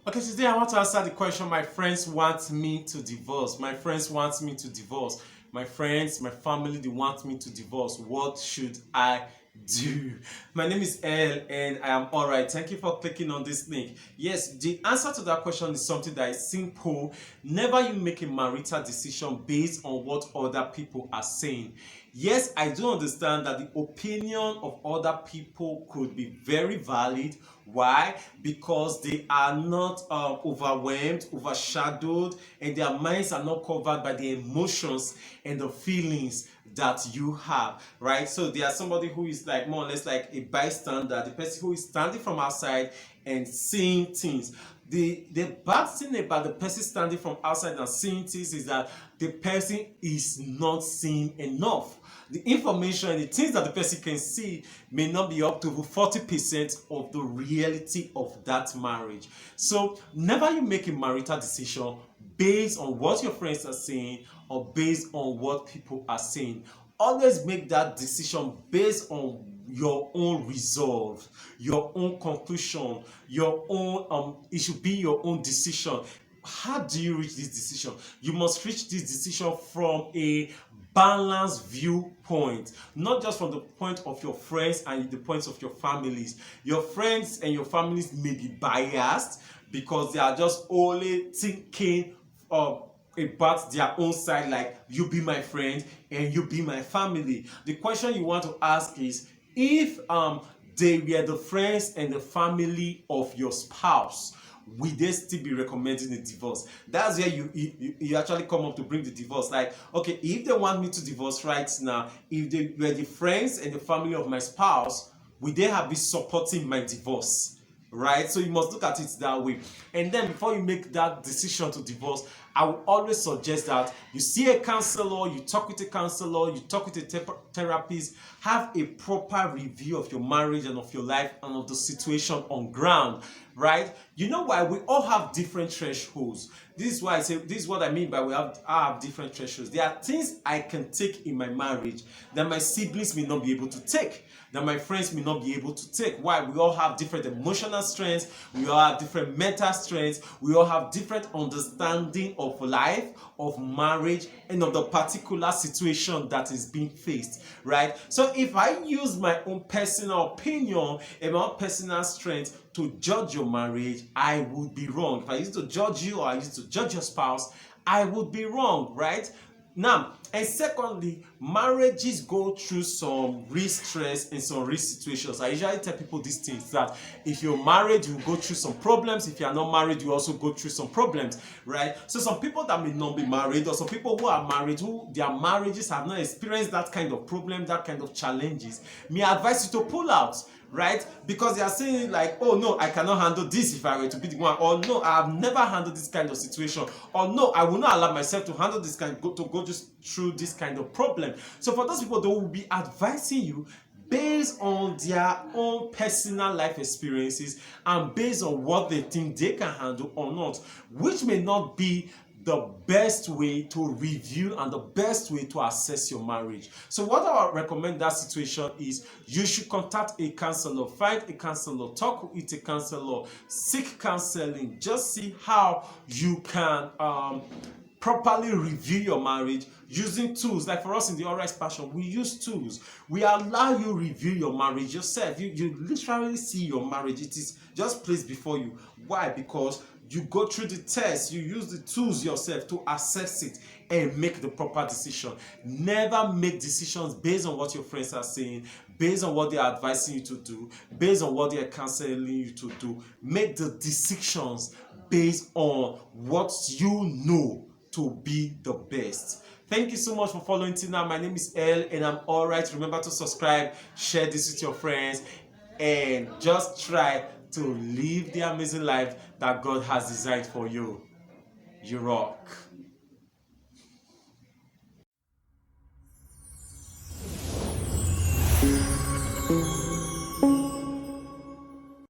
Okay, today I want to answer the question my friends want me to divorce. My friends want me to divorce. My friends, my family, they want me to divorce. What should I do? My name is El and I am alright. Thank you for clicking on this link. Yes, the answer to that question is something that is simple. Never you make a marital decision based on what other people are saying. Yes, I do understand that the opinion of other people could be very valid. Why? Because they are not overwhelmed, overshadowed, and their minds are not covered by the emotions and the feelings that you have, right? So they are somebody who is like more or less like a bystander, the person who is standing from outside and seeing things. The bad thing about the person standing from outside and seeing things is that the person is not seeing enough. The information and the things that the person can see may not be up to 40% of the reality of that marriage. So never you make a marital decision based on what your friends are saying or based on what people are saying. Always make that decision based on your own resolve, your own conclusion, your own it should be your own decision. How do you reach this decision? You must reach this decision from a balanced viewpoint, not just from the point of your friends and the points of your families. Your friends and your families may be biased because they are just only thinking about their own side, like you be my friend and you be my family. The question you want to ask is, if they were the friends and the family of your spouse, will they still be recommending a divorce? That's where you actually come up to bring the divorce. Like, okay, if they want me to divorce right now, if they were the friends and the family of my spouse, will they have been supporting my divorce? Right? So you must look at it that way. And then before you make that decision to divorce, I would always suggest that you see a counselor, you talk with a counselor, you talk with a therapist, have a proper review of your marriage and of your life and of the situation on ground, right? You know why? We all have different thresholds. This is why I say, this is what I mean by I have different thresholds. There are things I can take in my marriage that my siblings may not be able to take, that my friends may not be able to take. Why? We all have different emotional strengths, we all have different mental strengths, we all have different understanding of life, of marriage, and of the particular situation that is being faced, right? So if I use my own personal opinion and my own personal strength to judge your marriage, I would be wrong. If I used to judge you or I used to judge your spouse, I would be wrong, right? Now, and secondly, marriages go through some real stress and some real situations. I usually tell people these things, that if you're married, you go through some problems. If you are not married, you also go through some problems, right? So some people that may not be married, or some people who are married, who their marriages have not experienced that kind of problem, that kind of challenges, may advise you to pull out, right? Because they are saying like, oh no, I cannot handle this if I were to be the one, or no, I have never handled this kind of situation, or no, I will not allow myself to handle this kind, to go just through this kind of problem. So for those people, they will be advising you based on their own personal life experiences and based on what they think they can handle or not, which may not be the best way to review and the best way to assess your marriage. So what I would recommend in that situation is you should contact a counselor, find a counselor, talk with a counselor, seek counseling, just see how you can properly review your marriage using tools. Like for us in the All Rise Passion, we use tools. We allow you review your marriage yourself. You literally see your marriage. It is just placed before you. Why? Because you go through the test, you use the tools yourself to assess it and make the proper decision. Never make decisions based on what your friends are saying, based on what they are advising you to do, based on what they are counseling you to do. Make the decisions based on what you know to be the best. Thank you so much for following till now. My name is El and I'm alright. Remember to subscribe, share this with your friends, and just try to live the amazing life that God has designed for you. You rock.